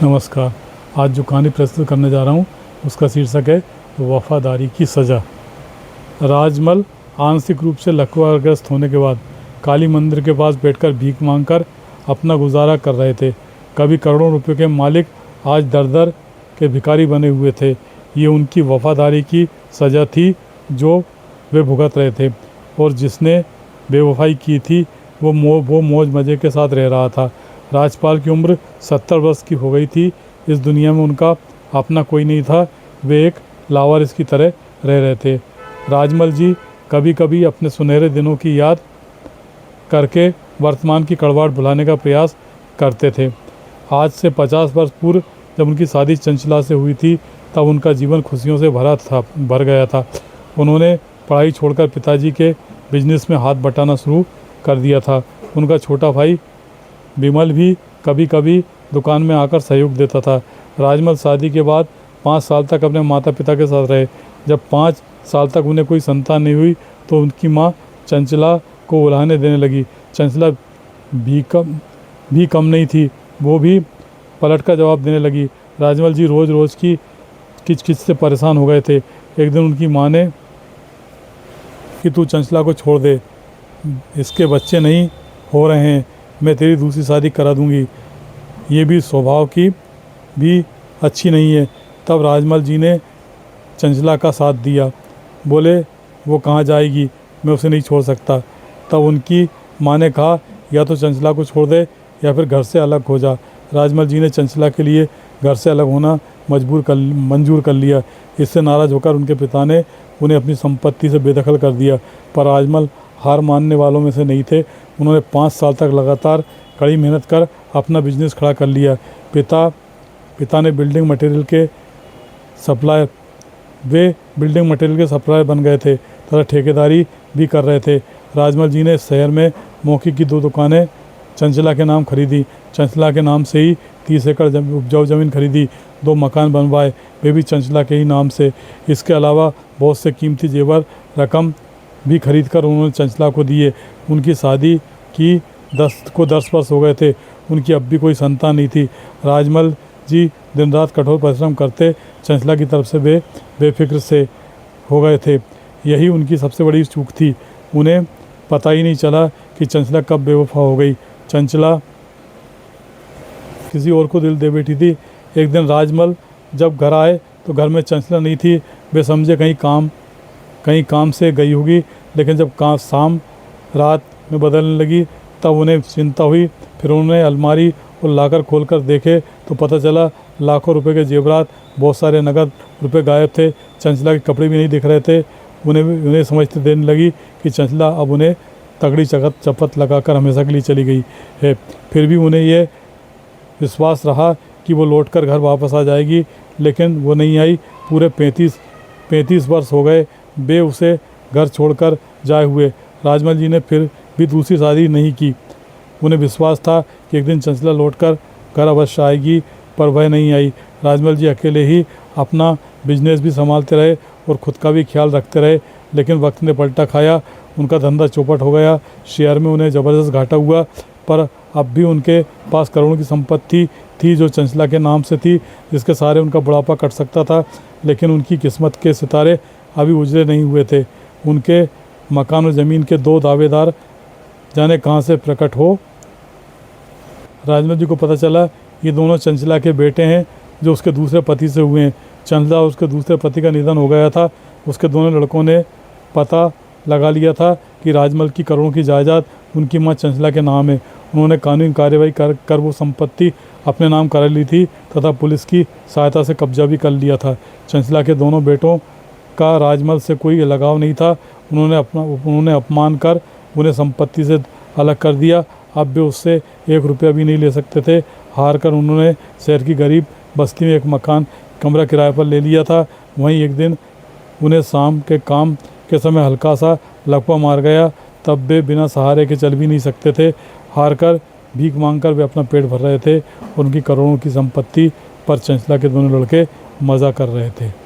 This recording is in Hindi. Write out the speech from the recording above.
नमस्कार। आज जो कहानी प्रस्तुत करने जा रहा हूँ उसका शीर्षक है वफादारी की सज़ा। राजमल आंशिक रूप से लकवाग्रस्त होने के बाद काली मंदिर के पास बैठकर भीख मांगकर अपना गुजारा कर रहे थे। कभी करोड़ों रुपए के मालिक, आज दर दर के भिखारी बने हुए थे। ये उनकी वफादारी की सज़ा थी जो वे भुगत रहे थे, और जिसने बेवफाई की थी वो मौज मज़े के साथ रह रहा था। राजपाल की उम्र 70 वर्ष की हो गई थी। इस दुनिया में उनका अपना कोई नहीं था। वे एक लावारिस की तरह रह रहे थे। राजमल जी कभी कभी अपने सुनहरे दिनों की याद करके वर्तमान की कड़वाहट भुलाने का प्रयास करते थे। आज से 50 वर्ष पूर्व जब उनकी शादी चंचला से हुई थी, तब उनका जीवन खुशियों से भर गया था। उन्होंने पढ़ाई छोड़कर पिताजी के बिजनेस में हाथ बटाना शुरू कर दिया था। उनका छोटा भाई विमल भी कभी कभी दुकान में आकर सहयोग देता था। राजमल शादी के बाद 5 साल तक अपने माता पिता के साथ रहे। जब 5 साल तक उन्हें कोई संतान नहीं हुई तो उनकी माँ चंचला को उलाहने देने लगी। चंचला भी कम नहीं थी, वो भी पलट कर जवाब देने लगी। राजमल जी रोज़ रोज़ की किचकिच से परेशान हो गए थे। एक दिन उनकी माँ ने कि तू चंचला को छोड़ दे, इसके बच्चे नहीं हो रहे हैं, मैं तेरी दूसरी शादी करा दूंगी, ये भी स्वभाव की भी अच्छी नहीं है। तब राजमल जी ने चंचला का साथ दिया। बोले वो कहाँ जाएगी, मैं उसे नहीं छोड़ सकता। तब उनकी माँ ने कहा या तो चंचला को छोड़ दे या फिर घर से अलग हो जा। राजमल जी ने चंचला के लिए घर से अलग होना मंजूर कर लिया। इससे नाराज़ होकर उनके पिता ने उन्हें अपनी संपत्ति से बेदखल कर दिया। पर राजमल हार मानने वालों में से नहीं थे। उन्होंने 5 साल तक लगातार कड़ी मेहनत कर अपना बिजनेस खड़ा कर लिया। पिता ने बिल्डिंग मटेरियल के सप्लायर बन गए थे तथा ठेकेदारी भी कर रहे थे। राजमल जी ने शहर में मौके की 2 दुकानें चंचला के नाम खरीदी। चंचला के नाम से ही 30 एकड़ उपजाऊ ज़मीन खरीदी। 2 मकान बनवाए, वे भी चंचला के ही नाम से। इसके अलावा बहुत से कीमती जेवर रकम भी खरीद कर उन्होंने चंचला को दिए। उनकी शादी की 10 वर्ष हो गए थे। उनकी अब भी कोई संतान नहीं थी। राजमल जी दिन रात कठोर परिश्रम करते चंचला की तरफ से बेफिक्र से हो गए थे। यही उनकी सबसे बड़ी चूक थी। उन्हें पता ही नहीं चला कि चंचला कब बेवफा हो गई। चंचला किसी और को दिल दे बैठी थी। एक दिन राजमल जब घर आए तो घर में चंचला नहीं थी। वे समझे कहीं काम से गई होगी, लेकिन जब शाम रात में बदलने लगी तब उन्हें चिंता हुई। फिर उन्होंने अलमारी और लाकर खोलकर देखे तो पता चला लाखों रुपए के जेवरात, बहुत सारे नगद रुपए गायब थे। चंचला के कपड़े भी नहीं दिख रहे थे। उन्हें समझते देने लगी कि चंचला अब उन्हें तगड़ी चपत लगाकर हमेशा के लिए चली गई है। फिर भी उन्हें यह विश्वास रहा कि वो लौटकर घर वापस आ जाएगी, लेकिन वो नहीं आई। पूरे 35 वर्ष हो गए वे उसे घर छोड़कर जाए हुए। राजमल जी ने फिर भी दूसरी शादी नहीं की। उन्हें विश्वास था कि एक दिन चंचला लौटकर घर अवश्य आएगी, पर वह नहीं आई। राजमल जी अकेले ही अपना बिजनेस भी संभालते रहे और ख़ुद का भी ख्याल रखते रहे, लेकिन वक्त ने पलटा खाया। उनका धंधा चौपट हो गया। शेयर में उन्हें ज़बरदस्त घाटा हुआ, पर अब भी उनके पास करोड़ों की संपत्ति थी जो चंचला के नाम से थी, जिसके सहारे उनका बुढ़ापा कट सकता था। लेकिन उनकी किस्मत के सितारे अभी उजले नहीं हुए थे। उनके मकान और ज़मीन के 2 दावेदार जाने कहाँ से प्रकट हो। राजमल जी को पता चला ये दोनों चंचला के बेटे हैं जो उसके दूसरे पति से हुए हैं। चंचला और उसके दूसरे पति का निधन हो गया था। उसके दोनों लड़कों ने पता लगा लिया था कि राजमल की करोड़ों की जायदाद उनकी मां चंचला के नाम है। उन्होंने कानूनी कार्यवाही कर वो संपत्ति अपने नाम करा ली थी तथा पुलिस की सहायता से कब्जा भी कर लिया था। चंचला के दोनों बेटों का राजमल से कोई लगाव नहीं था। उन्होंने अपमान कर उन्हें संपत्ति से अलग कर दिया। अब वे उससे 1 रुपया भी नहीं ले सकते थे। हार कर उन्होंने शहर की गरीब बस्ती में एक कमरा किराए पर ले लिया था। वहीं एक दिन उन्हें शाम के काम के समय हल्का सा लकवा मार गया। तब वे बिना सहारे के चल भी नहीं सकते थे। हार कर भीख मांगकर वे अपना पेट भर रहे थे और उनकी करोड़ों की संपत्ति पर चंचला के दोनों लड़के मज़ा कर रहे थे।